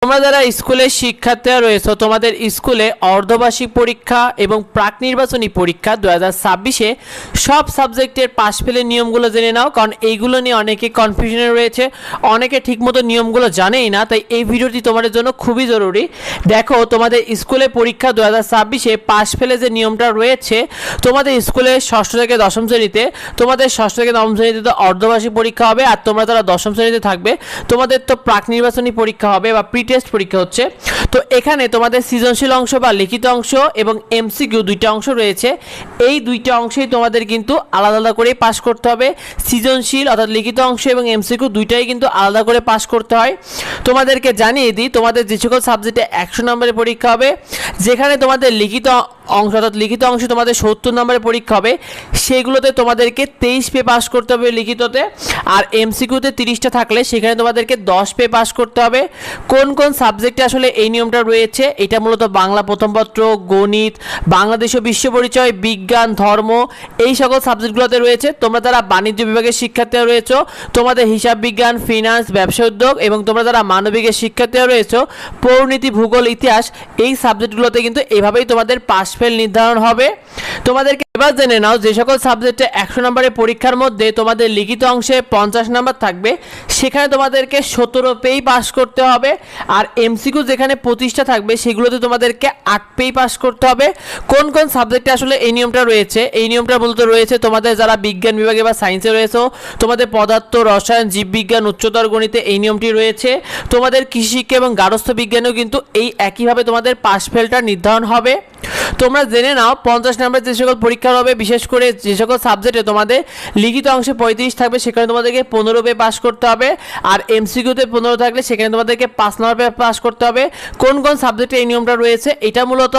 তোমরা যারা স্কুলের শিক্ষার্থীরা রয়েছে তোমাদের স্কুলে অর্ধবার্ষিক পরীক্ষা এবং প্রাক নির্বাচনী পরীক্ষা 2026-এ সব সাবজেক্টের পাশ ফেলের নিয়মগুলো জেনে নাও, কারণ এইগুলো নিয়ে অনেকে কনফিউশনে রয়েছে, অনেকে ঠিকমতো নিয়মগুলো জানেই না। তাই এই ভিডিওটি তোমাদের জন্য খুবই জরুরি। দেখো, তোমাদের স্কুলে পরীক্ষা 2026-এ পাশ ফেলে যে নিয়মটা রয়েছে, তোমাদের স্কুলে ষষ্ঠ থেকে দশম শ্রেণীতে, তোমাদের ষষ্ঠ থেকে নবম শ্রেণীতে তো অর্ধবার্ষিক পরীক্ষা হবে, আর তোমরা যারা দশম শ্রেণীতে থাকবে তোমাদের তো প্রাক নির্বাচনী পরীক্ষা হবে বা টেস্ট পরীক্ষা হচ্ছে। তো এখানে তোমাদের সৃজনশীল অংশ বা লিখিত অংশ এবং এমসিকিউ দুইটা অংশ রয়েছে। এই দুইটা অংশেই তোমাদের কিন্তু আলাদা আলাদা করে পাস করতে হবে। সৃজনশীল অর্থাৎ লিখিত অংশ এবং এমসিকিউ দুইটাই কিন্তু আলাদা করে পাস করতে হয়। তোমাদেরকে জানিয়ে দিই, তোমাদের যে সকল সাবজেক্টে 100 নম্বরের পরীক্ষা হবে, যেখানে তোমাদের লিখিত অংশ অর্থাৎ লিখিত অংশে তোমাদের 70 নম্বরের পরীক্ষা হবে, সেগুলোতে তোমাদেরকে 23 পে পাস করতে হবে লিখিততে, আর এমসিকিউতে 30টা থাকলে সেখানে তোমাদেরকে 10 পে পাস করতে হবে। কোন কোন সাবজেক্টে আসলে এই নিয়মটা রয়েছে, এটা মূলত বাংলা প্রথম পত্র, গণিত, বাংলাদেশ ও বিশ্ব পরিচয়, বিজ্ঞান, ধর্ম, এই সকল সাবজেক্টগুলোতে রয়েছে। তোমরা যারা বাণিজ্য বিভাগের শিক্ষার্থীরা রয়েছে তোমাদের হিসাব বিজ্ঞান, ফিনান্স, ব্যবসা উদ্যোগ, এবং তোমরা যারা মানবিকের শিক্ষার্থীরা রয়েছে পরিনীতি, ভূগোল, ইতিহাস, এই সাবজেক্টগুলোতে কিন্তু এভাবেই তোমাদের পাস ফেল নির্ধারণ হবে। তোমাদেরকে এবার জেনে নাও, যে সকল সাবজেক্টে 100 নম্বরের পরীক্ষার মধ্যে তোমাদের লিখিত অংশে 50 নম্বর থাকবে, সেখানে তোমাদেরকে 17 পেই পাস করতে হবে, আর এমসিকিউ যেখানে 25টা থাকবে সেগুলোতে তোমাদেরকে 8 পেই পাস করতে হবে। কোন কোন সাবজেক্টে আসলে এই নিয়মটা রয়েছে, এই নিয়মটা মূলত রয়েছে তোমাদের যারা বিজ্ঞান বিভাগে বা সায়েন্সে রয়েছে, তোমাদের পদার্থ, রসায়ন, জীববিজ্ঞান, উচ্চতর গণিতে এই নিয়মটি রয়েছে। তোমাদের কৃষিশিক্ষা এবং গার্হস্থ্য বিজ্ঞানেও কিন্তু এই একইভাবে তোমাদের পাস ফেলটা নির্ধারণ হবে। তোমরা জেনে নাও, 50 নম্বরের যে সকল পরীক্ষা হবে, বিশেষ করে যে সকল সাবজেক্টে তোমাদের লিখিত অংশে 35 থাকবে সেখানে তোমাদেরকে 15 পে পাস করতে হবে, আর এমসিকিউতে 15 থাকলে সেখানে তোমাদেরকে 5 নম্বর পে পাস করতে হবে। কোন কোন সাবজেক্টে এই নিয়মটা রয়েছে, এটা মূলত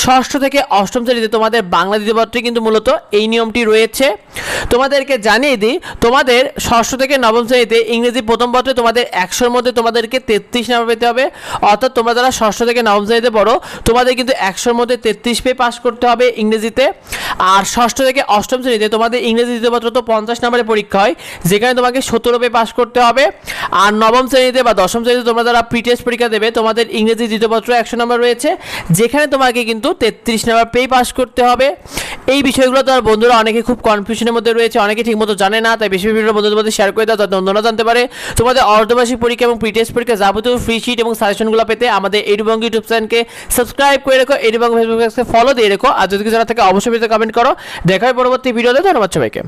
ষষ্ঠ থেকে অষ্টম শ্রেণীতে তোমাদের বাংলা দ্বিতীয় পত্রে কিন্তু মূলত এই নিয়মটি রয়েছে। তোমাদেরকে জানিয়ে দিই, তোমাদের ষষ্ঠ থেকে নবম শ্রেণীতে ইংরেজি প্রথম পত্রে তোমাদের 100-র মধ্যে তোমাদেরকে 33 নম্বর পেতে হবে। অর্থাৎ তোমরা যারা ষষ্ঠ থেকে নবম শ্রেণীতে পড়ো তোমাদের কিন্তু 100-র মধ্যে 33 পে পাস করতে হবে ইংরেজিতে। আর ষষ্ঠ থেকে অষ্টম শ্রেণীতে তোমাদের ইংরেজি দ্বিতীয় পত্র তো 50 নম্বরের পরীক্ষা হয়, যেখানে তোমাকে 17 পে পাস করতে হবে। আর নবম শ্রেণীতে বা দশম শ্রেণীতে তোমরা যারা প্রি টেস্ট পরীক্ষা দেবে, তোমাদের ইংরেজি দ্বিতীয় পত্র 100 নম্বর রয়েছে, যেখানে তোমাকে কিন্তু 33 নম্বর পেই পাস করতে হবে। এই বিষয়গুলো তো আর বন্ধুরা অনেকে খুব কনফিউশনের মধ্যে রয়েছে, অনেকে ঠিকমতো জানে না, তাই বেশি ভিডিও বন্ধুদের মধ্যে শেয়ার করে দাও যাতে অন্যরা জানতে পারে। তোমাদের অর্ধবার্ষিক পরীক্ষা এবং প্রি টেস্ট পরীক্ষা যাবতীয় ফ্রি শিট এবং সাজেশনগুলো পেতে আমাদের এডুবঙ্গ ইউটিউব চ্যানেলকে সাবস্ক্রাইব করে রেখো, এডুবঙ্গ ফেসবুক পেজকে ফলো দিয়ে রেখো, আর যদি কিছু জানা থাকে অবশ্যই কমেন্ট করো। দেখা হয় পরবর্তী ভিডিওতে। ধন্যবাদ সবাইকে।